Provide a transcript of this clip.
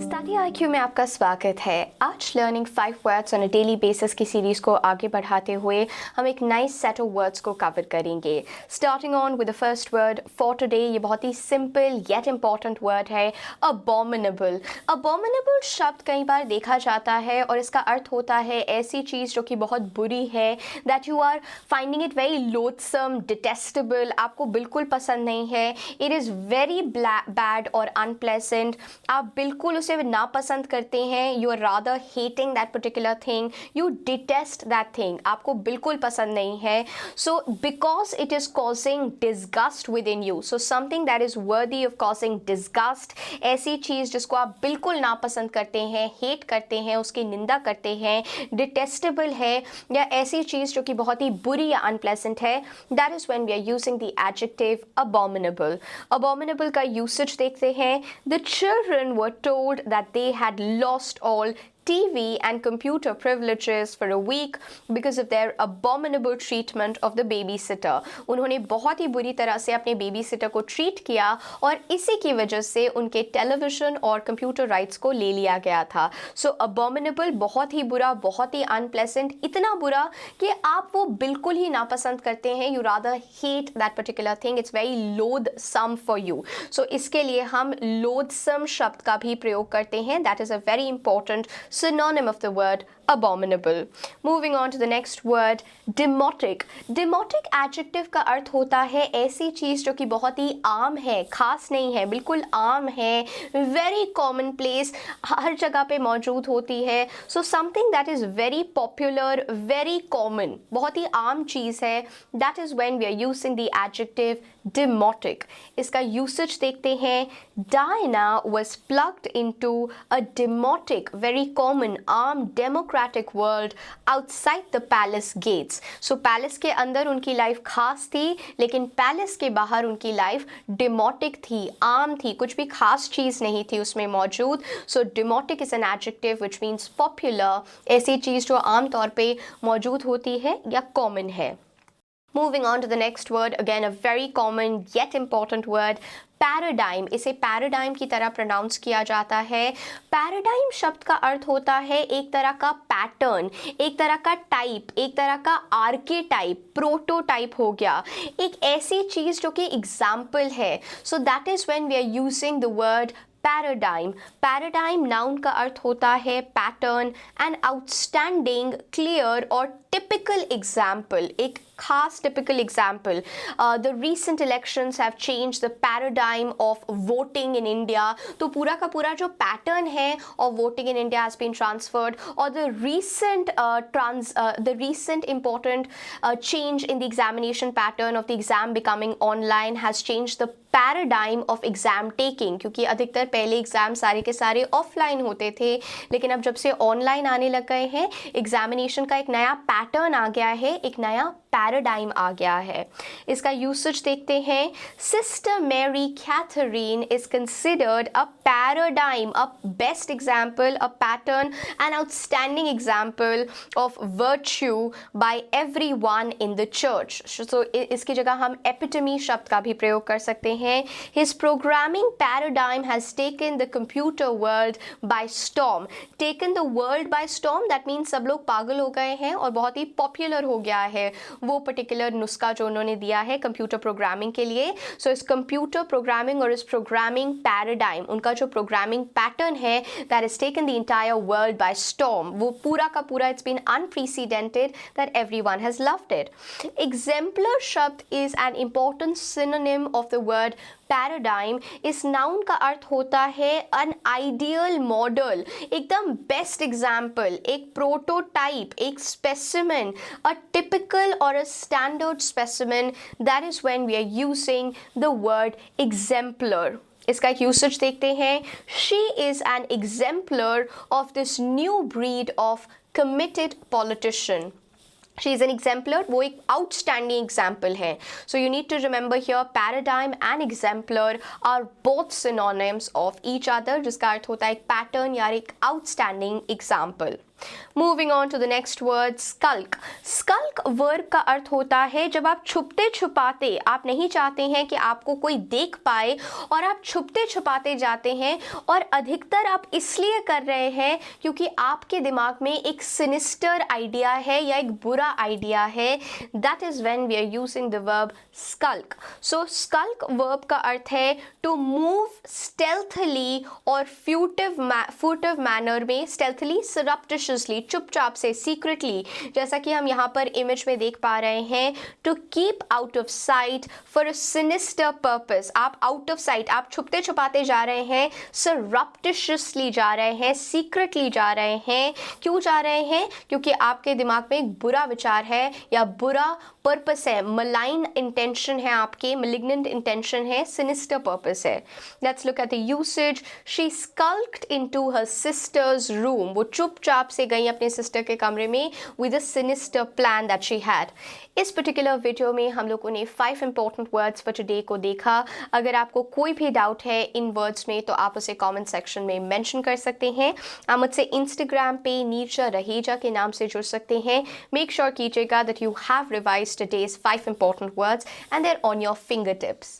Study IQ में आपका स्वागत है। आज learning 5 words on a daily basis की सीरीज को आगे बढ़ाते हुए हम एक नई सेट ऑफ वर्ड्स को कवर करेंगे। Starting on with the first word for today. ये बहुत ही सिंपल येट इंपॉर्टेंट वर्ड है, अबॉमिनेबल। अबॉमिनेबल शब्द कई बार देखा जाता है और इसका अर्थ होता है ऐसी चीज़ जो कि बहुत बुरी है, that you are finding it very loathsome, detestable, आपको बिल्कुल पसंद नहीं है। इट इज़ वेरी बैड और अनप्लेजेंट, आप बिल्कुल उसे नापसंद करते हैं। You are rather hating that particular thing, you detest that thing, आपको बिल्कुल पसंद नहीं है। So because it is causing disgust within you, so something that is worthy of causing disgust, ऐसी चीज़ जिसको आप बिल्कुल नापसंद करते हैं, हेट करते हैं, उसकी निंदा करते हैं, डिटेस्टेबल है, या ऐसी चीज़ जो कि बहुत ही बुरी या अनप्लेजेंट है, that is when we are using the adjective abominable. Abominable का यूसेज देखते हैं। The children were told that they had lost all TV and computer privileges for a week because of their abominable treatment of the babysitter. उन्होंने बहुत ही बुरी तरह से अपने baby sitter को ट्रीट किया और इसी की वजह से उनके टेलीविज़न और कंप्यूटर राइट्स को ले लिया गया था। सो abominable बहुत ही बुरा, बहुत ही अनप्लेजेंट, इतना बुरा कि आप वो बिल्कुल ही नापसंद करते हैं। You rather hate that particular thing, it's very loathsome for you. So इसके लिए हम लोथसम शब्द का भी प्रयोग करते हैं। That is a very important synonym of the word abominable. Moving on to the next word, demotic. Demotic adjective का अर्थ होता है ऐसी चीज़ जो कि बहुत ही आम है, खास नहीं है, बिल्कुल आम है, very commonplace, हर जगह पे मौजूद होती है। So something that is very popular, very common, बहुत ही आम चीज़ है, that is when we are using the adjective demotic. इसका usage देखते हैं। Diana was plugged into a demotic, very common, आम, democratic world outside the palace gates. So palace के अंदर उनकी लाइफ खास थी, लेकिन पैलेस के बाहर उनकी लाइफ demotic थी, आम थी, कुछ भी खास चीज़ नहीं थी उसमें मौजूद। So demotic is an adjective which means popular, ऐसी चीज़ जो आम तौर पे मौजूद होती है या common है। Moving on to the next word, again a very common yet important word, paradigm. इसे पैराडाइम की तरह प्रोनाउंस किया जाता है। पैराडाइम शब्द का अर्थ होता है एक तरह का पैटर्न, एक तरह का टाइप, एक तरह का आर्केटाइप, प्रोटोटाइप हो गया, एक ऐसी चीज़ जो कि एग्जाम्पल है। So that is when we are using the word paradigm. Paradigm noun का अर्थ होता है पैटर्न, एन आउटस्टैंडिंग, क्लियर और टिपिकल एग्जाम्पल, एक खास typical example. The recent elections have change the paradigm of voting in India. तो पूरा का पूरा जो पैटर्न है of voting in India has been transferred, और the recent important change in the examination pattern of the exam becoming online has changed the paradigm of exam taking, क्योंकि अधिकतर पहले एग्जाम सारे के सारे ऑफलाइन होते थे, लेकिन अब जब से ऑनलाइन आने लग गए हैं, एग्जामिनेशन का एक नया पैटर्न आ गया है, एक नया पैराडाइम आ गया है। इसका यूसेज देखते हैं। Sister Mary Catherine is considered a paradigm, a best example, a pattern, an outstanding example of virtue by everyone in the church. So इसकी जगह हम एपिटमी शब्द का भी प्रयोग कर सकते हैं। His programming paradigm has taken the computer world by storm. Taken the world by storm, that means सब लोग पागल हो गए हैं और बहुत ही पॉपुलर हो गया है वो पर्टिकुलर नुस्खा जो उन्होंने दिया है कंप्यूटर प्रोग्रामिंग के लिए। सो इस कंप्यूटर प्रोग्रामिंग और इस प्रोग्रामिंग पैराडाइम, उनका जो प्रोग्रामिंग पैटर्न है, that is taken the entire world by storm. वो पूरा का पूरा, it's been unprecedented, that everyone has loved it. Exemplar शब्द is an important synonym of the word paradigm. इस नाउन का अर्थ होता है अन आइडियल मॉडल, एकदम बेस्ट एग्जाम्पल, एक प्रोटोटाइप, एक स्पेसिमेन, अ टिपिकल और a standard specimen. That is when we are using the word exemplar. इसका एक यूसेज देखते हैं। She is an exemplar of this new breed of committed politician. She is an exemplar, वो एक outstanding example है। So you need to remember here paradigm and exemplar are both synonyms of each other, जिसका अर्थ होता है एक pattern या एक outstanding example। Moving on to the next word, skulk. Skulk verb का अर्थ होता है जब आप छुपते छुपाते, आप नहीं चाहते हैं कि आपको कोई देख पाए और आप छुपते छुपाते जाते हैं, और अधिकतर आप इसलिए कर रहे हैं क्योंकि आपके दिमाग में एक सिनिस्टर आइडिया है या एक बुरा आइडिया है। That is when we are using the verb skulk. So skulk verb का अर्थ है टू मूव स्टेल्थली और फ्यूटिव मैनर में, स्टेल्थली, सरप्टिशियसली, चुपचाप से, सीक्रेटली, जैसा कि हम यहाँ पर इमेज में देख पा रहे हैं। To keep out of sight for a sinister purpose, आप आउट ऑफ साइट, आप छुपते छुपाते जा रहे हैं, सरप्टिशियसली जा रहे हैं, सीक्रेटली जा रहे हैं। क्यों जा रहे हैं? क्योंकि आपके दिमाग में एक बुरा विचार है या बुरा पर्पस है, मलाइन इंटेंशन है, आपके malignant इंटेंशन है, सिनिस्टर पर्पस है। Let's look at the usage. She skulked into her sister's room, वो चुपचाप से गई अपने सिस्टर के कमरे में with a sinister plan that she had. इस पर्टिकुलर वीडियो में हम लोगों ने 5 इंपॉर्टेंट वर्ड्स फॉर टुडे को देखा। अगर आपको कोई भी डाउट है इन वर्ड्स में तो आप उसे कमेंट सेक्शन में मेंशन कर सकते हैं। आप मुझसे इंस्टाग्राम पे नीरजा रहेजा के नाम से जुड़ सकते हैं। मेक श्योर कीजिएगा that you have revised today's 5 important words and they're on your fingertips.